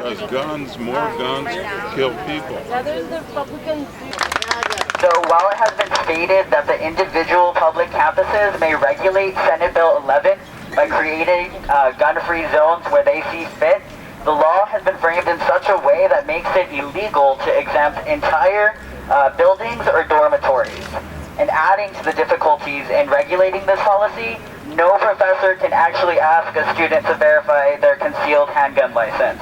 because guns, more guns, kill people. So while it has been stated that the individual public campuses may regulate Senate Bill 11 by creating gun-free zones where they see fit, the law has been framed in such a way that makes it illegal to exempt entire buildings or dormitories. And adding to the difficulties in regulating this policy, no professor can actually ask a student to verify their concealed handgun license.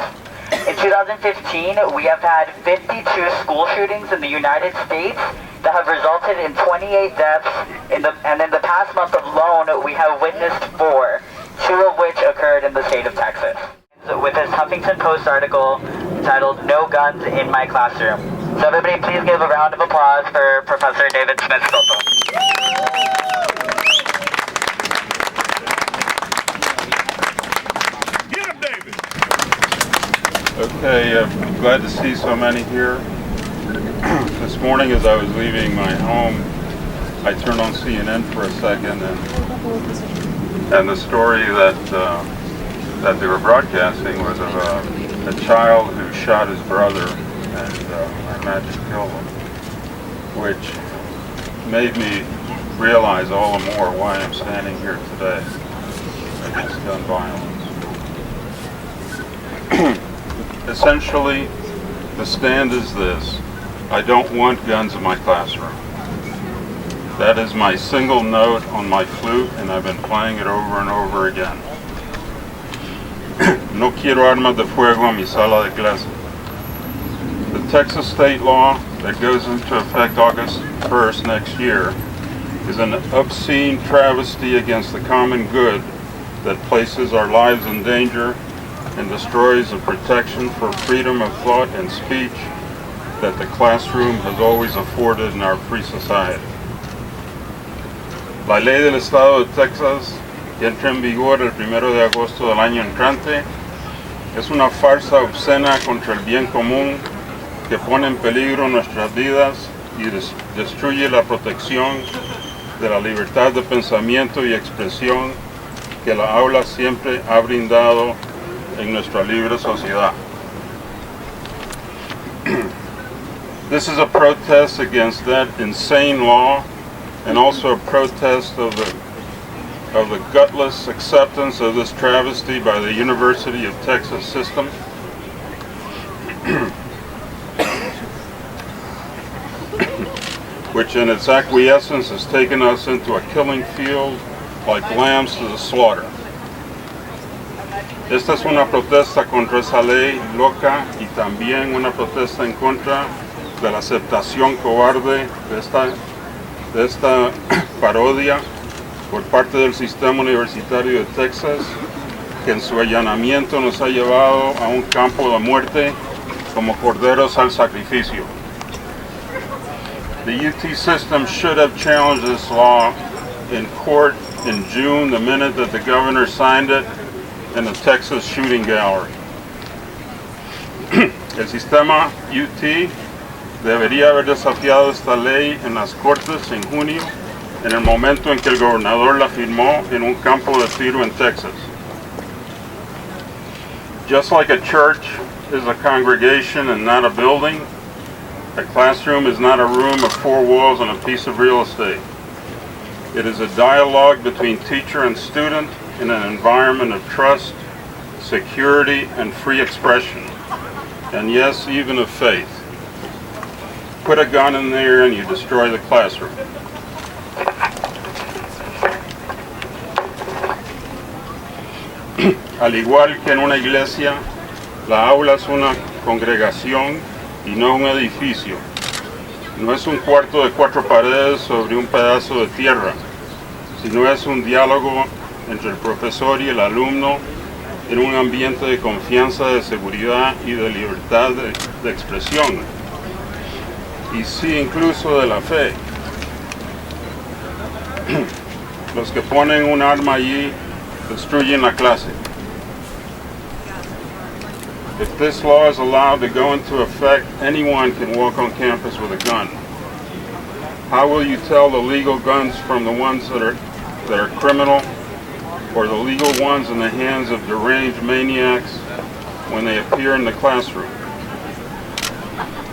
In 2015, we have had 52 school shootings in the United States that have resulted in 28 deaths, and in the past month alone, we have witnessed 4, 2 of which occurred in the state of Texas. With this Huffington Post article titled, "No Guns in My Classroom." So everybody please give a round of applause for Professor David Smith-Scalzo. Get him, David! Okay, I'm glad to see so many here. This morning as I was leaving my home, I turned on CNN for a second, and the story that they were broadcasting was of a child who shot his brother and I imagine killed him, which made me realize all the more why I'm standing here today against gun violence. Essentially, the stand is this: I don't want guns in my classroom. That is my single note on my flute, and I've been playing it over and over again. No quiero armas de fuego en mi sala de clase. The Texas state law that goes into effect August 1st next year is an obscene travesty against the common good that places our lives in danger and destroys the protection for freedom of thought and speech that the classroom has always afforded in our free society. La ley del estado de Texas, que entra en vigor el 1 de agosto del año entrante, es una farsa obscena contra el bien común que pone en peligro nuestras vidas y destruye la protección de la libertad de pensamiento y expresión que la aula siempre ha brindado en nuestra libre sociedad. This is a protest against that insane law, and also a protest of the gutless acceptance of this travesty by the University of Texas system. Which in its acquiescence has taken us into a killing field like lambs to the slaughter. Esta es una protesta contra esa ley loca y también una protesta en contra de la aceptación cobarde de esta parodia por parte del sistema universitario de Texas, que en su allanamiento nos ha llevado a un campo de muerte como corderos al sacrificio. The UT system should have challenged this law in court in June, the minute that the governor signed it in the Texas shooting gallery. El sistema UT debería haber desafiado esta ley en las cortes en junio, en el momento en que el gobernador la firmó en un campo de tiro en Texas. Just like a church is a congregation and not a building, a classroom is not a room of 4 walls and a piece of real estate. It is a dialogue between teacher and student in an environment of trust, security, and free expression, and yes, even of faith. Put a gun in there and you destroy the classroom. Al igual que en una iglesia, la aula es una congregación y no un edificio. No es un cuarto de 4 paredes sobre un pedazo de tierra, sino es un diálogo entre el profesor y el alumno en un ambiente de confianza, de seguridad y de libertad de expresión. Y sí, incluso de la fe. Los que ponen un arma allí destruyen la clase. If this law is allowed to go into effect, anyone can walk on campus with a gun. How will you tell the legal guns from the ones that are criminal, or the legal ones in the hands of deranged maniacs when they appear in the classroom.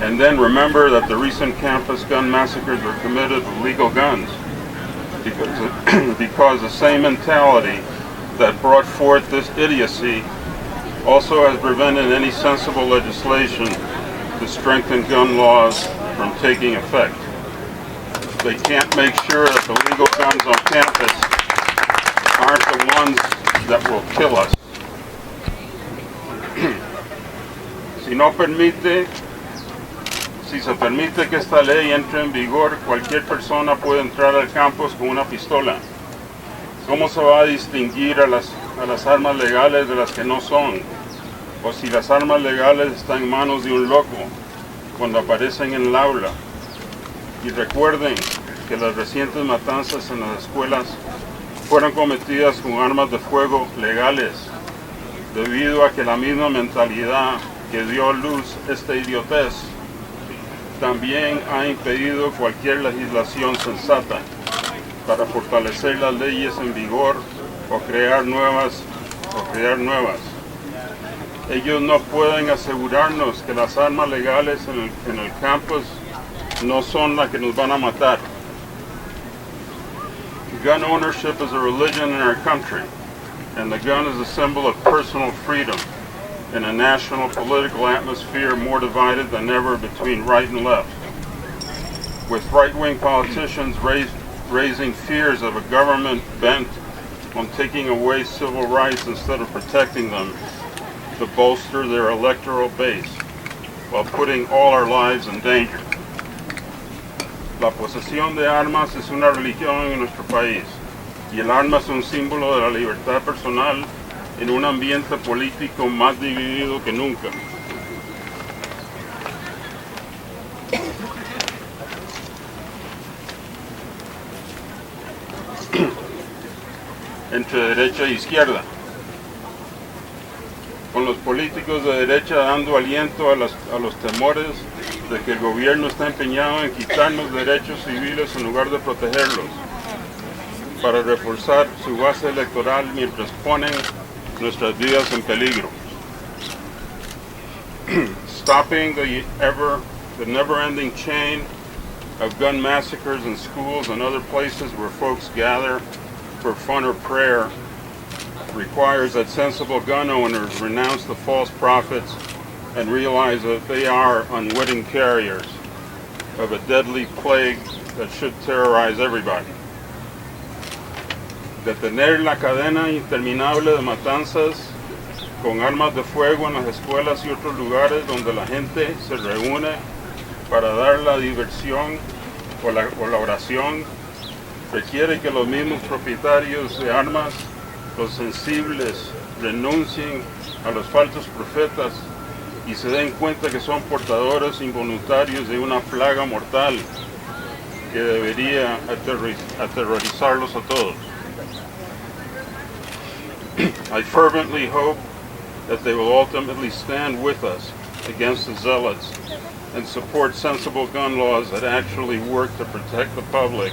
And then remember that the recent campus gun massacres were committed with legal guns, because the same mentality that brought forth this idiocy also has prevented any sensible legislation to strengthen gun laws from taking effect. They can't make sure that the legal guns on campus aren't the ones that will kill us. Si se permite que esta ley entre en vigor, cualquier persona puede entrar al campus con una pistola. ¿Cómo se va a distinguir a las armas legales de las que no son? O si las armas legales están en manos de un loco cuando aparecen en el aula. Y recuerden que las recientes matanzas en las escuelas fueron cometidas con armas de fuego legales, debido a que la misma mentalidad que dio a luz esta idiotez también ha impedido cualquier legislación sensata para fortalecer las leyes en vigor o crear nuevas. Ellos no pueden asegurarnos que las armas legales en el campus no son las que nos van a matar. Gun ownership is a religion in our country, and the gun is a symbol of personal freedom in a national political atmosphere more divided than ever between right and left. With right-wing politicians raising fears of a government bent on taking away civil rights instead of protecting them to bolster their electoral base, while putting all our lives in danger. La posesión de armas es una religión en nuestro país, y el arma es un símbolo de la libertad personal en un ambiente político más dividido que nunca. Entre derecha e izquierda, con los políticos de derecha dando aliento a los temores de que el gobierno está empeñado en quitarnos derechos civiles en lugar de protegerlos, para reforzar su base electoral mientras ponen nuestras vidas en peligro. Stopping the never-ending chain of gun massacres in schools and other places where folks gather for fun or prayer requires that sensible gun owners renounce the false prophets and realize that they are unwitting carriers of a deadly plague that should terrorize everybody. Detener la cadena interminable de matanzas con armas de fuego en las escuelas y otros lugares donde la gente se reúne para dar la diversión o la oración requiere que los mismos propietarios de armas, los sensibles, renuncien a los falsos profetas y se den cuenta que son portadores involuntarios de una plaga mortal que debería aterrorizarlos a todos. I fervently hope that they will ultimately stand with us against the zealots and support sensible gun laws that actually work to protect the public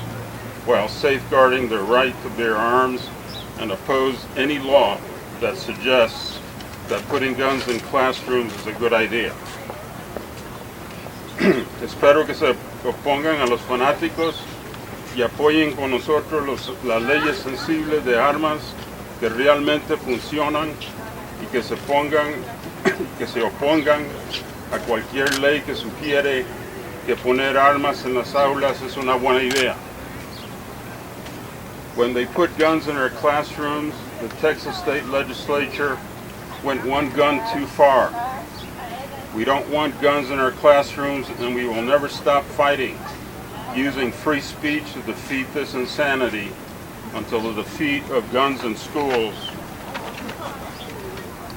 while safeguarding their right to bear arms, and oppose any law that suggests that putting guns in classrooms is a good idea. Espero que se opongan a los fanáticos y apoyen con nosotros las leyes sensibles de armas que realmente funcionan y que se opongan a cualquier ley que sugiere que poner armas en las aulas es una buena idea. When they put guns in our classrooms, the Texas State Legislature went one gun too far. We don't want guns in our classrooms, and we will never stop fighting, using free speech to defeat this insanity until the defeat of guns in schools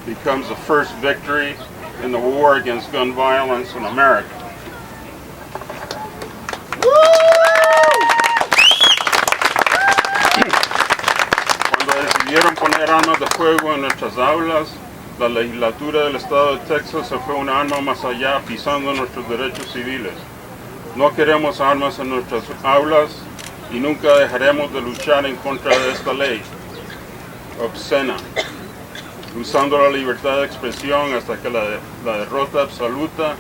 becomes the first victory in the war against gun violence in America. Decidieron poner armas de fuego en nuestras aulas, la legislatura del estado de Texas se fue una arma más allá, pisando nuestros derechos civiles. No queremos armas en nuestras aulas y nunca dejaremos de luchar en contra de esta ley obscena. usando la libertad de expresión hasta que la derrota absoluta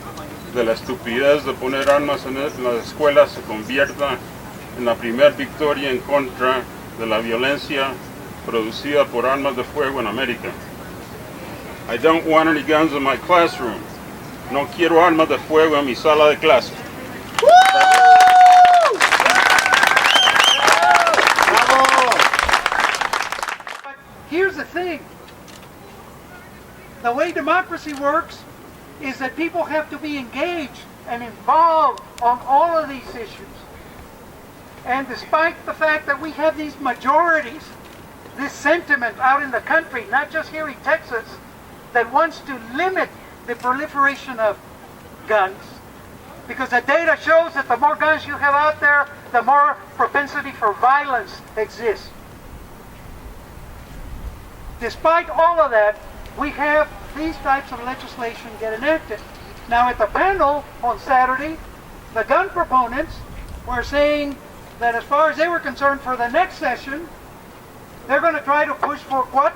de la estupidez de poner armas en las escuelas se convierta en la primera victoria en contra de la violencia producida por armas de fuego en América. I don't want any guns in my classroom. No quiero armas de fuego en mi sala de clase. But here's the thing. The way democracy works is that people have to be engaged and involved on all of these issues. And despite the fact that we have these majorities, this sentiment out in the country, not just here in Texas, that wants to limit the proliferation of guns, because the data shows that the more guns you have out there, the more propensity for violence exists. Despite all of that, we have these types of legislation get enacted. Now at the panel on Saturday, the gun proponents were saying that as far as they were concerned for the next session, they're going to try to push for what?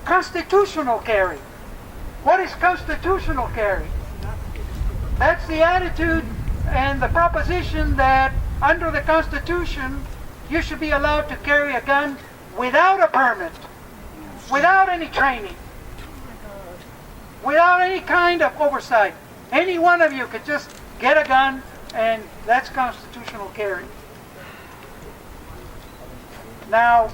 Constitutional carry. What is constitutional carry? That's the attitude and the proposition that under the Constitution, you should be allowed to carry a gun without a permit, without any training, without any kind of oversight. Any one of you could just get a gun and that's constitutional carry. Now,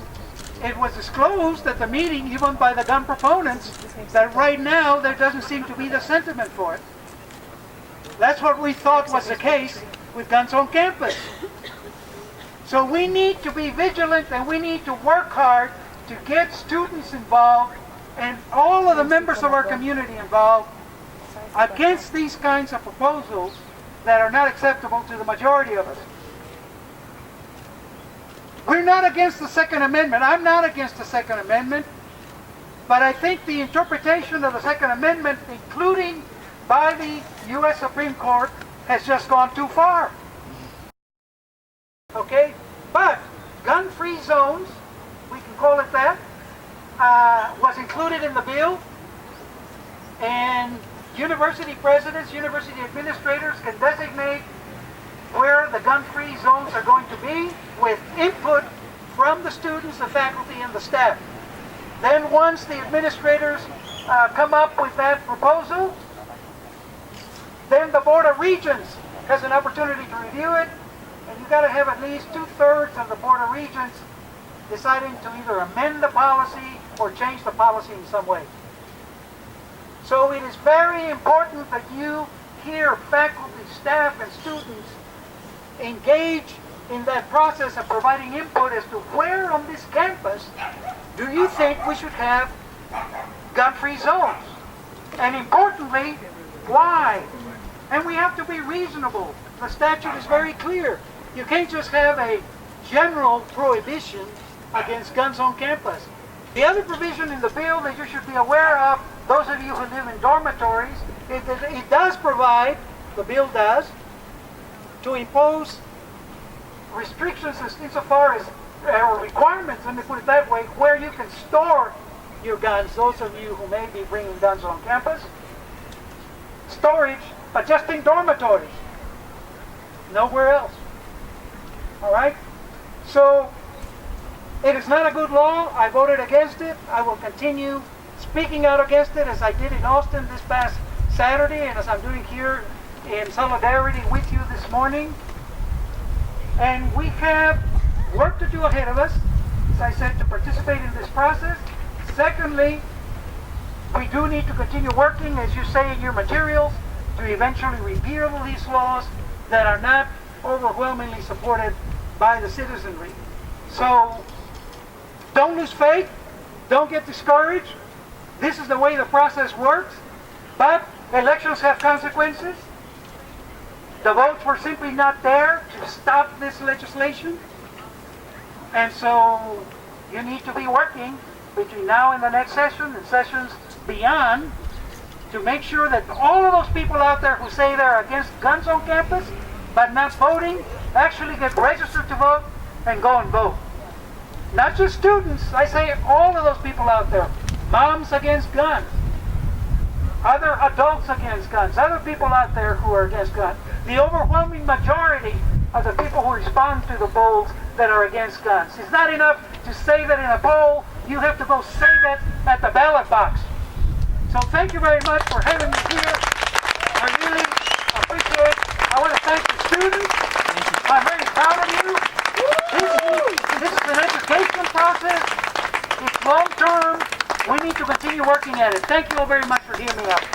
it was disclosed at the meeting, even by the gun proponents, that right now there doesn't seem to be the sentiment for it. That's what we thought was the case with guns on campus. So we need to be vigilant and we need to work hard to get students involved and all of the members of our community involved against these kinds of proposals that are not acceptable to the majority of us. We're not against the Second Amendment. I'm not against the Second Amendment. But I think the interpretation of the Second Amendment, including by the U.S. Supreme Court, has just gone too far. Okay? But gun-free zones, we can call it that, was included in the bill. And university presidents, university administrators can designate where the gun-free zones are going to be with input from the students, the faculty, and the staff. Then once the administrators come up with that proposal, then the Board of Regents has an opportunity to review it, and you've got to have at least 2/3 of the Board of Regents deciding to either amend the policy or change the policy in some way. So it is very important that you hear faculty, staff, and students engage in that process of providing input as to where on this campus do you think we should have gun-free zones? And importantly, why? And we have to be reasonable. The statute is very clear. You can't just have a general prohibition against guns on campus. The other provision in the bill that you should be aware of, those of you who live in dormitories, it does provide, the bill does, to impose restrictions insofar as requirements, let me put it that way, where you can store your guns, those of you who may be bringing guns on campus. Storage, but just in dormitories, nowhere else. All right? So, it is not a good law. I voted against it. I will continue speaking out against it as I did in Austin this past Saturday and as I'm doing here in solidarity with you this morning. And we have work to do ahead of us, as I said, to participate in this process. Secondly, we do need to continue working, as you say in your materials, to eventually repeal these laws that are not overwhelmingly supported by the citizenry. So, don't lose faith, don't get discouraged. This is the way the process works, but elections have consequences. The votes were simply not there to stop this legislation. And so you need to be working between now and the next session and sessions beyond to make sure that all of those people out there who say they're against guns on campus but not voting actually get registered to vote and go and vote. Not just students, I say all of those people out there. moms against guns, other adults against guns, other people out there who are against guns. The overwhelming majority of the people who respond to the polls that are against guns. It's not enough to say that in a poll. You have to go say that at the ballot box. So thank you very much for having me here. I really appreciate it. I want to thank the students. I'm very proud of you. This is an education process. It's long term. We need to continue working at it. Thank you all very much for hearing me out.